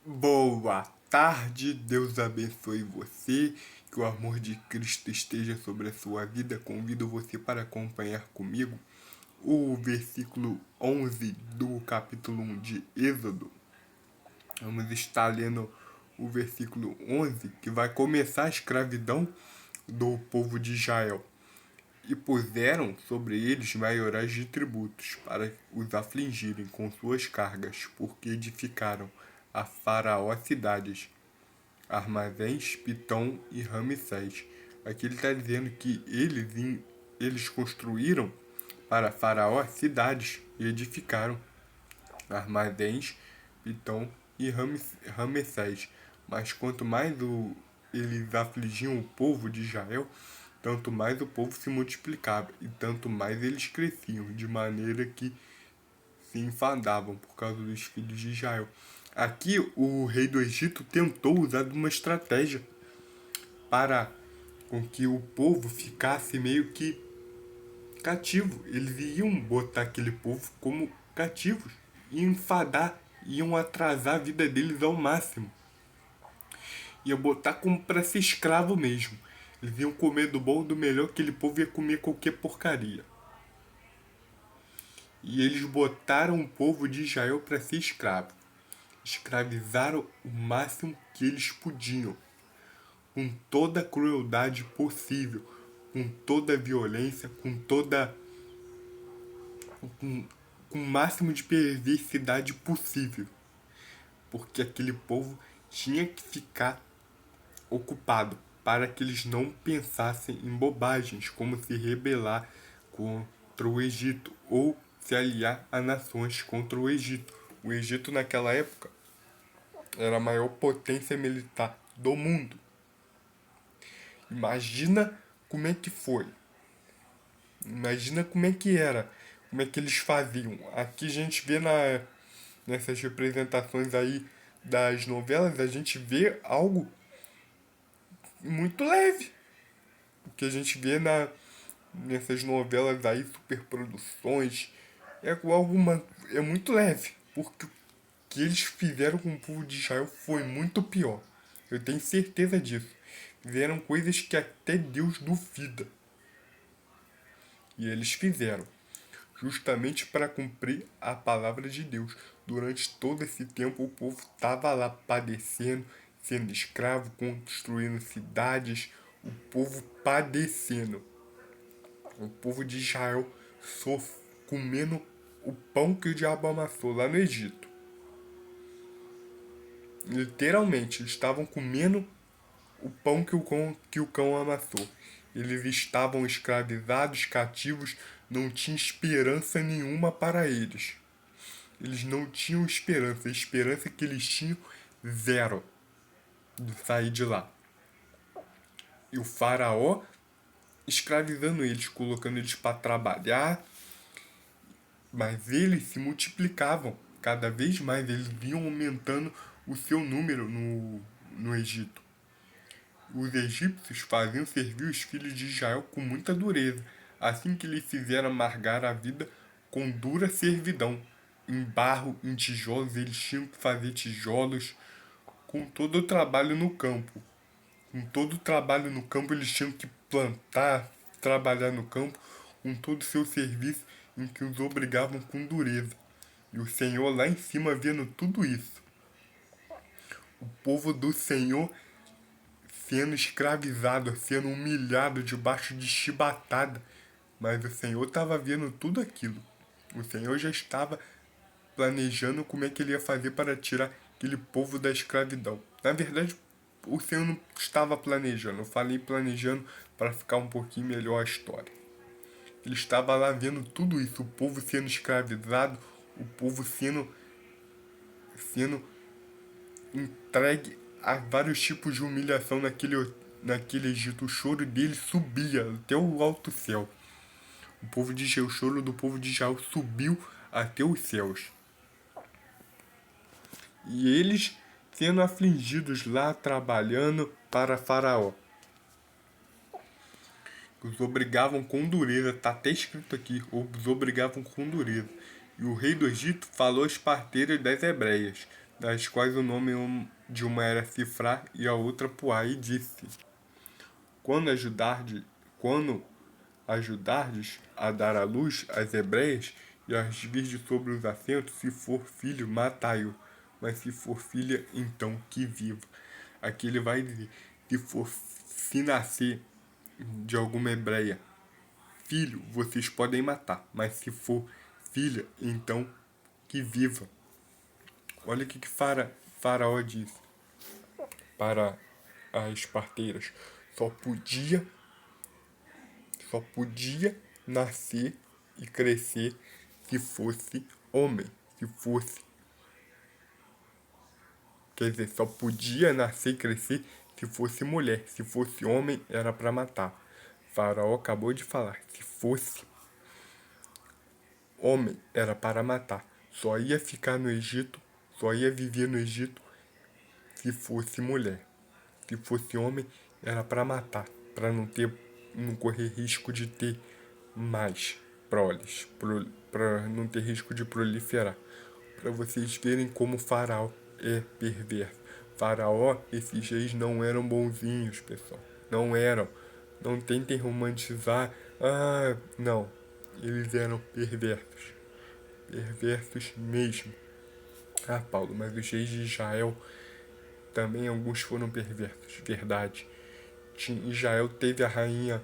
Boa tarde, Deus abençoe você, que o amor de Cristo esteja sobre a sua vida. Convido você para acompanhar comigo o versículo 11 do capítulo 1 de Êxodo. Vamos estar lendo o versículo 11, que vai começar a escravidão do povo de Israel. E puseram sobre eles maiorais de tributos, para os afligirem com suas cargas, porque edificaram a Faraó cidades, armazéns, Pitom e Ramsés. Aqui ele está dizendo que eles construíram para Faraó cidades e edificaram armazéns, Pitom e Ramsés. Mas quanto mais eles afligiam o povo de Israel, tanto mais o povo se multiplicava e tanto mais eles cresciam, de maneira que se enfadavam por causa dos filhos de Israel. Aqui o rei do Egito tentou usar uma estratégia para com que o povo ficasse meio que cativo. Eles iam botar aquele povo como cativos, iam enfadar, iam atrasar a vida deles ao máximo. Iam botar como para ser escravo mesmo. Eles iam comer do bom do melhor, aquele povo ia comer qualquer porcaria. E eles botaram o povo de Israel para ser escravo. Escravizaram o máximo que eles podiam, com toda a crueldade possível, com toda a violência, com o máximo de perversidade possível. Porque aquele povo tinha que ficar ocupado para que eles não pensassem em bobagens, como se rebelar contra o Egito ou se aliar a nações contra o Egito. O Egito naquela época era a maior potência militar do mundo. Imagina como é que foi. Imagina como é que era. Como é que eles faziam. Aqui a gente vê nessas representações aí das novelas, a gente vê algo muito leve. O que a gente vê nessas novelas aí, superproduções, é muito leve. Porque o que eles fizeram com o povo de Israel foi muito pior. Eu tenho certeza disso. Fizeram coisas que até Deus duvida. E eles fizeram, justamente para cumprir a palavra de Deus. Durante todo esse tempo o povo estava lá padecendo, sendo escravo, construindo cidades, o povo padecendo. O povo de Israel comendo o pão que o diabo amassou lá no Egito. Literalmente, eles estavam comendo o pão que o cão amassou. Eles estavam escravizados, cativos, não tinha esperança nenhuma para eles. Eles não tinham esperança. A esperança que eles tinham, zero, de sair de lá. E o faraó escravizando eles, colocando eles para trabalhar, mas eles se multiplicavam. Cada vez mais eles iam aumentando o seu número no Egito. Os egípcios faziam servir os filhos de Israel com muita dureza, assim que lhes fizeram amargar a vida com dura servidão. Em barro, em tijolos, eles tinham que fazer tijolos, com todo o trabalho no campo. Com todo o trabalho no campo, eles tinham que plantar, trabalhar no campo, com todo o seu serviço, em que os obrigavam com dureza. E o Senhor lá em cima vendo tudo isso. O povo do Senhor sendo escravizado, sendo humilhado debaixo de chibatada. Mas o Senhor estava vendo tudo aquilo. O Senhor já estava planejando como é que ele ia fazer para tirar aquele povo da escravidão. Na verdade, o Senhor não estava planejando. Eu falei planejando para ficar um pouquinho melhor a história. Ele estava lá vendo tudo isso. O povo sendo escravizado, o povo sendo entregue a vários tipos de humilhação naquele Egito. O choro dele subia até o alto céu. O choro do povo de Israel subiu até os céus. E eles sendo afligidos lá, trabalhando para Faraó. Os obrigavam com dureza, está até escrito aqui, os obrigavam com dureza. E o rei do Egito falou às parteiras das hebreias, das quais o nome de uma era Cifrá e a outra Puá, e disse: Quando ajudardes a dar à luz as hebreias e as virdes sobre os assentos, se for filho, matai-o, mas se for filha, então que viva. Aqui ele vai dizer, se nascer de alguma hebreia filho, vocês podem matar, mas se for filha, então que viva. Olha o que Faraó disse para as parteiras. Só podia nascer e crescer se fosse homem, se fosse. Quer dizer, só podia nascer e crescer se fosse mulher, se fosse homem era para matar. Faraó acabou de falar, se fosse homem era para matar. Só ia ficar no Egito, só ia viver no Egito se fosse mulher. Se fosse homem era para matar, para não correr risco de ter mais proles, para não ter risco de proliferar. Para vocês verem como Faraó é perverso. Faraó, esses reis não eram bonzinhos, pessoal. Não eram. Não tentem romantizar. Ah, não. Eles eram perversos. Perversos mesmo. Ah, Paulo, mas os reis de Israel também alguns foram perversos. Verdade. Israel teve a rainha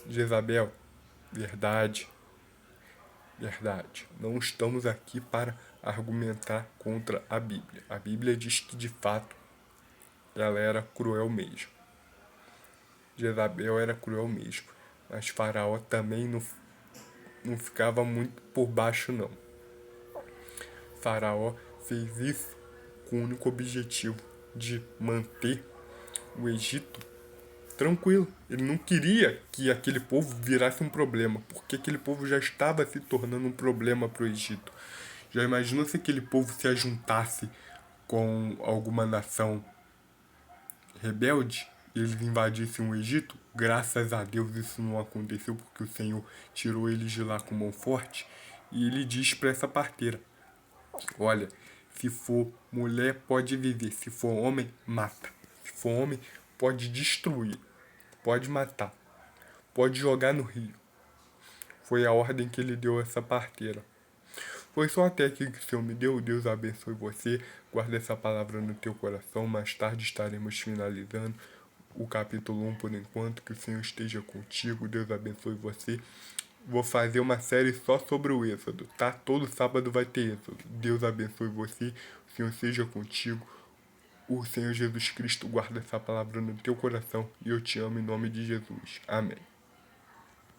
Jezabel. Verdade. Verdade. Não estamos aqui para argumentar contra a Bíblia. A Bíblia diz que, de fato, ela era cruel mesmo. Jezabel era cruel mesmo. Mas Faraó também não ficava muito por baixo, não. Faraó fez isso com o único objetivo de manter o Egito tranquilo. Ele não queria que aquele povo virasse um problema, porque aquele povo já estava se tornando um problema para o Egito. Já imaginou se aquele povo se ajuntasse com alguma nação rebelde e eles invadissem o Egito? Graças a Deus isso não aconteceu, porque o Senhor tirou eles de lá com mão forte. E ele diz para essa parteira: olha, se for mulher, pode viver. Se for homem, mata. Se for homem, pode destruir. Pode matar. Pode jogar no rio. Foi a ordem que ele deu a essa parteira. Foi só até aqui que o Senhor me deu. Deus abençoe você. Guarda essa palavra no teu coração. Mais tarde estaremos finalizando o capítulo 1 por enquanto. Que o Senhor esteja contigo. Deus abençoe você. Vou fazer uma série só sobre o Êxodo, tá? Todo sábado vai ter Êxodo. Deus abençoe você. O Senhor seja contigo. O Senhor Jesus Cristo guarda essa palavra no teu coração. E eu te amo em nome de Jesus. Amém.